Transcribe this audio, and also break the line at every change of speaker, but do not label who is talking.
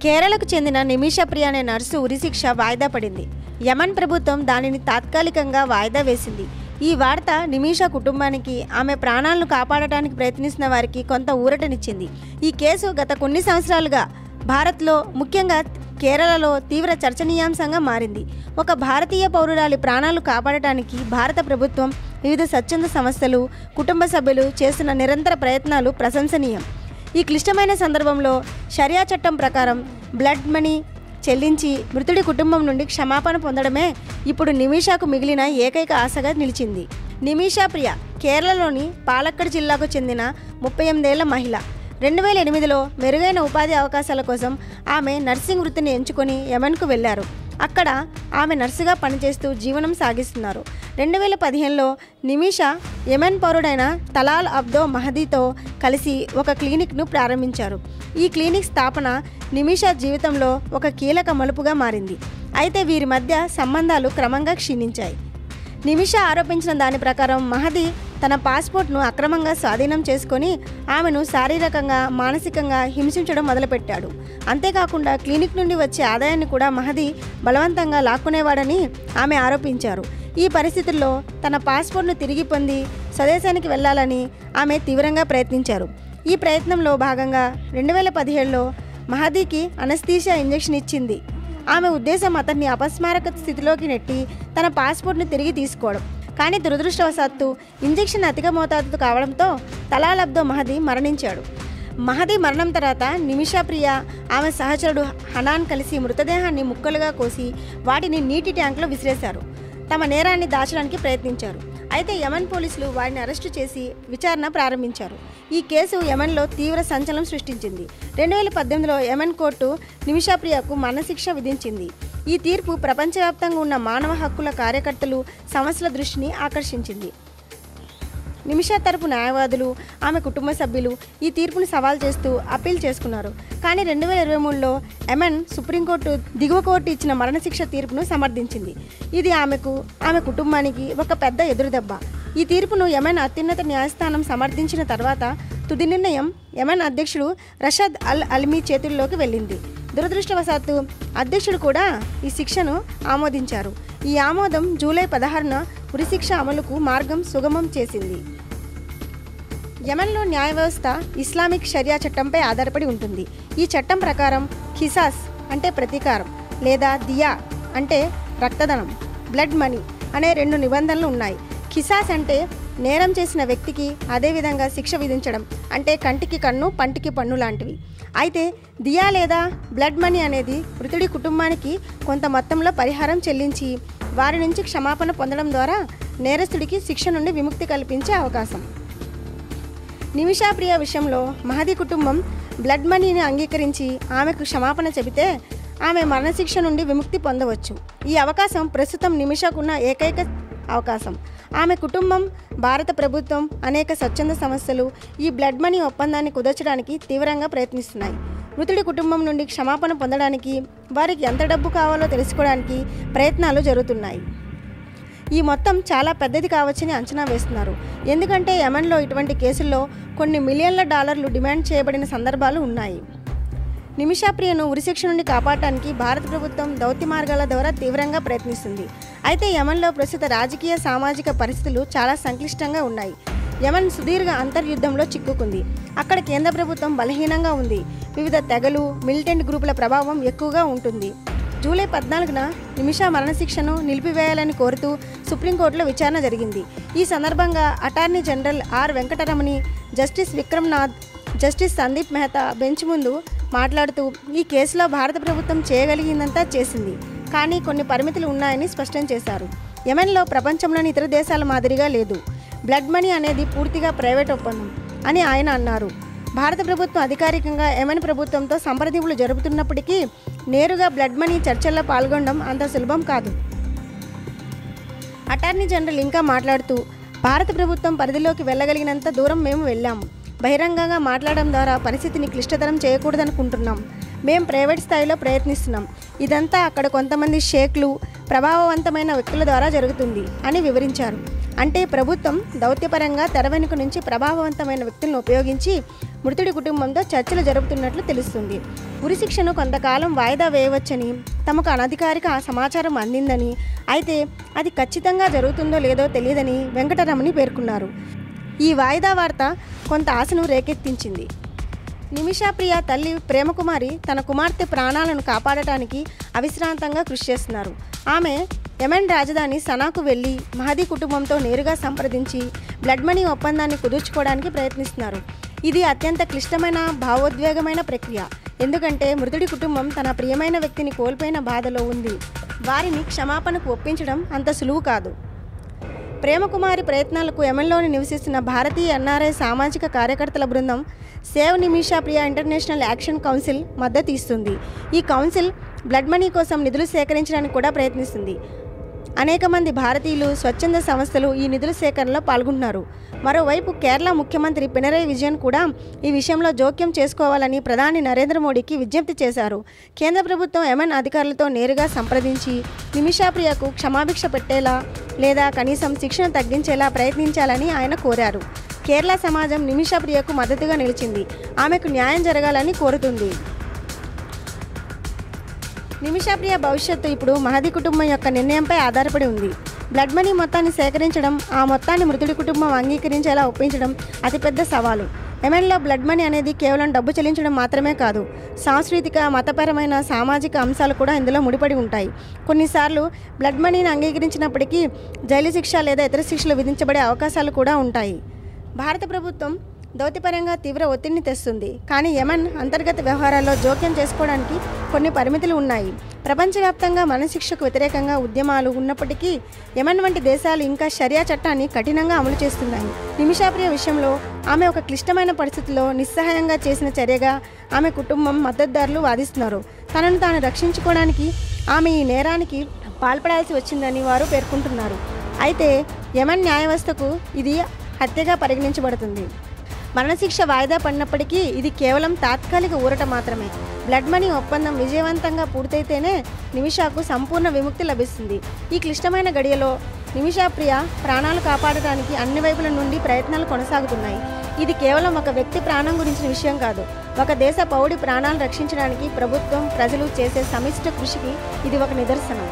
కేరళకు చెందిన నిమిషా ప్రియ అనే నర్సు ఉరిశిక్ష వాయిదా పడింది. యమన్ ప్రభుత్వం దానిని తాత్కాలికంగా వాయిదా వేసింది. ఈ వార్త నిమిషా కుటుంబానికి, ఆమె ప్రాణాలను కాపాడటానికి ప్రయత్నిస్తున్న వారికి కొంత ఊరటనిచ్చింది. ఈ కేసు గత కొన్ని సంవత్సరాలుగా భారత్లో, ముఖ్యంగా కేరళలో తీవ్ర చర్చనీయాంశంగా మారింది. ఒక భారతీయ పౌరురాలి ప్రాణాలు కాపాడటానికి భారత ప్రభుత్వం, వివిధ స్వచ్ఛంద సంస్థలు, కుటుంబ సభ్యులు చేస్తున్న నిరంతర ప్రయత్నాలు ప్రశంసనీయం. ఈ క్లిష్టమైన సందర్భంలో షరియా చట్టం ప్రకారం బ్లడ్ మనీ చెల్లించి మృతుడి కుటుంబం నుండి క్షమాపణ పొందడమే ఇప్పుడు నిమిషాకు మిగిలిన ఏకైక ఆశగా నిలిచింది. నిమిషా ప్రియ కేరళలోని పాలక్కడ్ జిల్లాకు చెందిన 38 ఏళ్ల మహిళ. 2008లో మెరుగైన ఉపాధి అవకాశాల కోసం ఆమె నర్సింగ్ వృత్తిని ఎంచుకొని యమన్కు వెళ్లారు. అక్కడ ఆమె నర్సుగా పనిచేస్తూ జీవనం సాగిస్తున్నారు. 2015లో నిమిషా యమన్ పౌరుడైన తలాల్ అబ్దో మహదీతో కలిసి ఒక క్లినిక్ను ప్రారంభించారు. ఈ క్లినిక్ స్థాపన నిమిషా జీవితంలో ఒక కీలక మలుపుగా మారింది. అయితే వీరి మధ్య సంబంధాలు క్రమంగా క్షీణించాయి. నిమిషా ఆరోపించిన దాని ప్రకారం మహదీ తన పాస్పోర్ట్ను అక్రమంగా స్వాధీనం చేసుకొని ఆమెను శారీరకంగా, మానసికంగా హింసించడం మొదలుపెట్టాడు. అంతేకాకుండా క్లినిక్ నుండి వచ్చే ఆదాయాన్ని కూడా మహదీ బలవంతంగా లాక్కునేవాడని ఆమె ఆరోపించారు. ఈ పరిస్థితుల్లో తన పాస్పోర్ట్ను తిరిగి పొంది స్వదేశానికి వెళ్లాలని ఆమె తీవ్రంగా ప్రయత్నించారు. ఈ ప్రయత్నంలో భాగంగా 2017లో మహదీకి అనస్థీషియా ఇంజెక్షన్ ఇచ్చింది. ఆమె ఉద్దేశం అతన్ని అపస్మారక స్థితిలోకి నెట్టి తన పాస్పోర్ట్ను తిరిగి తీసుకోవడం. కానీ దురదృష్టవశాత్తు ఇంజెక్షన్ అధిక మోతాదు కావడంతో తలాల్ అబ్దో మహదీ మరణించాడు. మహదీ మరణం తర్వాత నిమిషా ప్రియ, ఆమె సహచరుడు హనాన్ కలిసి మృతదేహాన్ని ముక్కలుగా కోసి వాటిని నీటి ట్యాంకులో విసిరేశారు. తమ నేరాన్ని దాచడానికి ప్రయత్నించారు. అయితే యమన్ పోలీసులు వారిని అరెస్టు చేసి విచారణ ప్రారంభించారు. ఈ కేసు యమన్లో తీవ్ర సంచలనం సృష్టించింది. 2018లో యమన్ కోర్టు నిమిషా ప్రియకు మరణశిక్ష విధించింది. ఈ తీర్పు ప్రపంచవ్యాప్తంగా ఉన్న మానవ హక్కుల కార్యకర్తలు, సంస్థల దృష్టిని ఆకర్షించింది. నిమిషా తరపు న్యాయవాదులు, ఆమె కుటుంబ సభ్యులు ఈ తీర్పును సవాల్ చేస్తూ అప్పీల్ చేసుకున్నారు. కానీ 2023లో యమన్ సుప్రీంకోర్టు దిగువ కోర్టు ఇచ్చిన మరణశిక్ష తీర్పును సమర్థించింది. ఇది ఆమె కుటుంబానికి ఒక పెద్ద ఎదురుదెబ్బ. ఈ తీర్పును యమన్ అత్యున్నత న్యాయస్థానం సమర్థించిన తర్వాత తుది నిర్ణయం యమన్ అధ్యక్షుడు రషద్ అల్ అల్మీ చేతుల్లోకి వెళ్ళింది. దురదృష్టవశాత్తు అధ్యక్షుడు కూడా ఈ శిక్షను ఆమోదించారు. ఈ ఆమోదం జూలై 16న ఉరిశిక్ష అమలుకు మార్గం సుగమం చేసింది. యమన్లో న్యాయ వ్యవస్థ ఇస్లామిక్ షరియా చట్టంపై ఆధారపడి ఉంటుంది. ఈ చట్టం ప్రకారం ఖిసాస్ అంటే ప్రతీకారం, లేదా దియా అంటే రక్తధనం, బ్లడ్ మనీ అనే 2 నిబంధనలు ఉన్నాయి. ఖిసాస్ అంటే నేరం చేసిన వ్యక్తికి అదేవిధంగా శిక్ష విధించడం, అంటే కంటికి కన్ను, పంటికి పన్ను లాంటివి. అయితే దియా లేదా బ్లడ్ మనీ అనేది మృతుడి కుటుంబానికి కొంత మొత్తంలో పరిహారం చెల్లించి వారి నుంచి క్షమాపణ పొందడం ద్వారా నేరస్తుడికి శిక్ష నుండి విముక్తి కల్పించే అవకాశం. నిమిషా ప్రియ విషయంలో మహదీ కుటుంబం బ్లడ్ మనీని అంగీకరించి ఆమెకు క్షమాపణ చెబితే ఆమె మరణశిక్ష నుండి విముక్తి పొందవచ్చు. ఈ అవకాశం ప్రస్తుతం నిమిషాకున్న ఏకైక అవకాశం. ఆమె కుటుంబం, భారత ప్రభుత్వం, అనేక స్వచ్ఛంద సంస్థలు ఈ బ్లడ్ మనీ ఒప్పందాన్ని కుదర్చడానికి తీవ్రంగా ప్రయత్నిస్తున్నాయి. మృతుడి కుటుంబం నుండి క్షమాపణ పొందడానికి, వారికి ఎంత డబ్బు కావాలో తెలుసుకోవడానికి ప్రయత్నాలు జరుగుతున్నాయి. ఈ మొత్తం చాలా పెద్దది కావచ్చని అంచనా వేస్తున్నారు. ఎందుకంటే యమన్లో ఇటువంటి కేసుల్లో కొన్ని మిలియన్ల డాలర్లు డిమాండ్ చేయబడిన సందర్భాలు ఉన్నాయి. నిమిషా ప్రియను ఉరిశిక్ష నుండి కాపాడటానికి భారత ప్రభుత్వం దౌత్య మార్గాల ద్వారా తీవ్రంగా ప్రయత్నిస్తుంది. అయితే యమన్లో ప్రస్తుత రాజకీయ, సామాజిక పరిస్థితులు చాలా సంక్లిష్టంగా ఉన్నాయి. యమన్ సుదీర్ఘ అంతర్యుద్ధంలో చిక్కుకుంది. అక్కడ కేంద్ర ప్రభుత్వం బలహీనంగా ఉంది. వివిధ తెగలు, మిలిటెంట్ గ్రూపుల ప్రభావం ఎక్కువగా ఉంటుంది. జూలై 14న నిమిషా మరణశిక్షను నిలిపివేయాలని కోరుతూ సుప్రీంకోర్టులో విచారణ జరిగింది. ఈ సందర్భంగా attorney general R Venkataramani, justice Vikramnath, justice Sandeep Mehta bench ముందు మాట్లాడుతూ ఈ కేసులో భారత ప్రభుత్వం చేయగలిగిందంతా చేసింది, కానీ కొన్ని పరిమితులు ఉన్నాయని స్పష్టం చేశారు. యెమెన్లో ప్రపంచంలోని ఇతర దేశాల మాదిరిగా లేదు. బ్లడ్ మనీ అనేది పూర్తిగా ప్రైవేట్ ఒప్పందం అని ఆయన అన్నారు. భారత ప్రభుత్వం అధికారికంగా యెమెన్ ప్రభుత్వంతో సంప్రదింపులు జరుపుతున్నప్పటికీ నేరుగా బ్లడ్ మనీ చర్చల్లో పాల్గొనడం అంత సులభం కాదు. అటార్నీ జనరల్ ఇంకా మాట్లాడుతూ, భారత ప్రభుత్వం పరిధిలోకి వెళ్ళగలిగినంత దూరం మేము వెళ్ళాము. బహిరంగంగా మాట్లాడడం ద్వారా పరిస్థితిని క్లిష్టతరం చేయకూడదనుకుంటున్నాం. మేము ప్రైవేట్ స్థాయిలో ప్రయత్నిస్తున్నాం. ఇదంతా అక్కడ కొంతమంది షేక్లు, ప్రభావవంతమైన వ్యక్తుల ద్వారా జరుగుతుంది అని వివరించారు. అంటే ప్రభుత్వం దౌత్యపరంగా తెర వెనుక నుంచి ప్రభావవంతమైన వ్యక్తులను ఉపయోగించి మృతుడి కుటుంబంతో చర్చలు జరుపుతున్నట్లు తెలుస్తుంది. ఉరిశిక్షను కొంతకాలం వాయిదా వేయవచ్చని తమకు అనధికారిక సమాచారం అందిందని, అయితే అది ఖచ్చితంగా జరుగుతుందో లేదో తెలియదని వెంకటరమణి పేర్కొన్నారు. ఈ వాయిదా వార్త కొంత ఆశను రేకెత్తించింది. నిమిషాప్రియ తల్లి ప్రేమకుమారి తన కుమార్తె ప్రాణాలను కాపాడటానికి అవిశ్రాంతంగా కృషి చేస్తున్నారు. ఆమె యెమెన్ రాజధాని సనాకు వెళ్లి మహదీ కుటుంబంతో నేరుగా సంప్రదించి బ్లడ్ మనీ ఒప్పందాన్ని కుదుర్చుకోవడానికి ప్రయత్నిస్తున్నారు. ఇది అత్యంత క్లిష్టమైన భావోద్వేగమైన ప్రక్రియ. ఎందుకంటే మృతుడి కుటుంబం తన ప్రియమైన వ్యక్తిని కోల్పోయిన బాధలో ఉంది. వారిని క్షమాపణకు ఒప్పించడం అంత సులువు కాదు. ప్రేమకుమారి ప్రయత్నాలకు యెమెన్లోని నివసిస్తున్న భారతీయ ఎన్ఆర్ఐ సామాజిక కార్యకర్తల బృందం సేవ్ నిమిషాప్రియ ఇంటర్నేషనల్ యాక్షన్ కౌన్సిల్ మద్దతు ఇస్తుంది. ఈ కౌన్సిల్ బ్లడ్ మనీ కోసం నిధులు సేకరించడానికి కూడా ప్రయత్నిస్తుంది. అనేక మంది భారతీయులు, స్వచ్ఛంద సంస్థలు ఈ నిధుల సేకరణలో పాల్గొంటున్నారు. మరోవైపు కేరళ ముఖ్యమంత్రి పినరయి విజయన్ కూడా ఈ విషయంలో జోక్యం చేసుకోవాలని ప్రధాని నరేంద్ర మోడీకి విజ్ఞప్తి చేశారు. కేంద్ర ప్రభుత్వం యెమెన్ అధికారులతో నేరుగా సంప్రదించి నిమిషాప్రియకు క్షమాభిక్ష పెట్టేలా లేదా కనీసం శిక్షను తగ్గించేలా ప్రయత్నించాలని ఆయన కోరారు. కేరళ సమాజం నిమిషాప్రియకు మద్దతుగా నిలిచింది. ఆమెకు న్యాయం జరగాలని కోరుతుంది. నిమిషాప్రియ భవిష్యత్తు ఇప్పుడు మహదీ కుటుంబం యొక్క నిర్ణయంపై ఆధారపడి ఉంది. బ్లడ్ మనీ మొత్తాన్ని సేకరించడం, ఆ మొత్తాన్ని మృతుడి కుటుంబం అంగీకరించేలా ఒప్పించడం అతిపెద్ద సవాలు. యెమెన్లో బ్లడ్ మనీ అనేది కేవలం డబ్బు చెల్లించడం మాత్రమే కాదు, సాంస్కృతిక, మతపరమైన, సామాజిక అంశాలు కూడా ఇందులో ముడిపడి ఉంటాయి. కొన్నిసార్లు బ్లడ్ మనీని అంగీకరించినప్పటికీ జైలు శిక్ష లేదా ఇతర శిక్షలు విధించబడే అవకాశాలు కూడా ఉంటాయి. భారత ప్రభుత్వం దౌత్యపరంగా తీవ్ర ఒత్తిడిని తెస్తుంది. కానీ యెమెన్ అంతర్గత వ్యవహారాల్లో జోక్యం చేసుకోవడానికి కొన్ని పరిమితులు ఉన్నాయి. ప్రపంచవ్యాప్తంగా మరణశిక్షకు వ్యతిరేకంగా ఉద్యమాలు ఉన్నప్పటికీ యెమెన్ వంటి దేశాలు ఇంకా షరియా చట్టాన్ని కఠినంగా అమలు చేస్తున్నాయి. నిమిషాప్రియ విషయంలో ఆమె ఒక క్లిష్టమైన పరిస్థితిలో నిస్సహాయంగా చేసిన చర్యగా ఆమె కుటుంబం, మద్దతుదారులు వాదిస్తున్నారు. తనను తాను రక్షించుకోవడానికి ఆమె ఈ నేరానికి పాల్పడాల్సి వచ్చిందని వారు పేర్కొంటున్నారు. అయితే యెమెన్ న్యాయ వ్యవస్థకు ఇది హత్యగా పరిగణించబడుతుంది. మరణశిక్ష వాయిదా పడినప్పటికీ ఇది కేవలం తాత్కాలిక ఊరట మాత్రమే. బ్లడ్ మనీ ఒప్పందం విజయవంతంగా పూర్తయితేనే నిమిషాకు సంపూర్ణ విముక్తి లభిస్తుంది. ఈ క్లిష్టమైన గడియలో నిమిషాప్రియ ప్రాణాలు కాపాడటానికి అన్ని వైపుల నుండి ప్రయత్నాలు కొనసాగుతున్నాయి. ఇది కేవలం ఒక వ్యక్తి ప్రాణం గురించిన విషయం కాదు. ఒక దేశ పౌరుడి ప్రాణాలు రక్షించడానికి ప్రభుత్వం, ప్రజలు చేసే సమిష్టి కృషికి ఇది ఒక నిదర్శనం.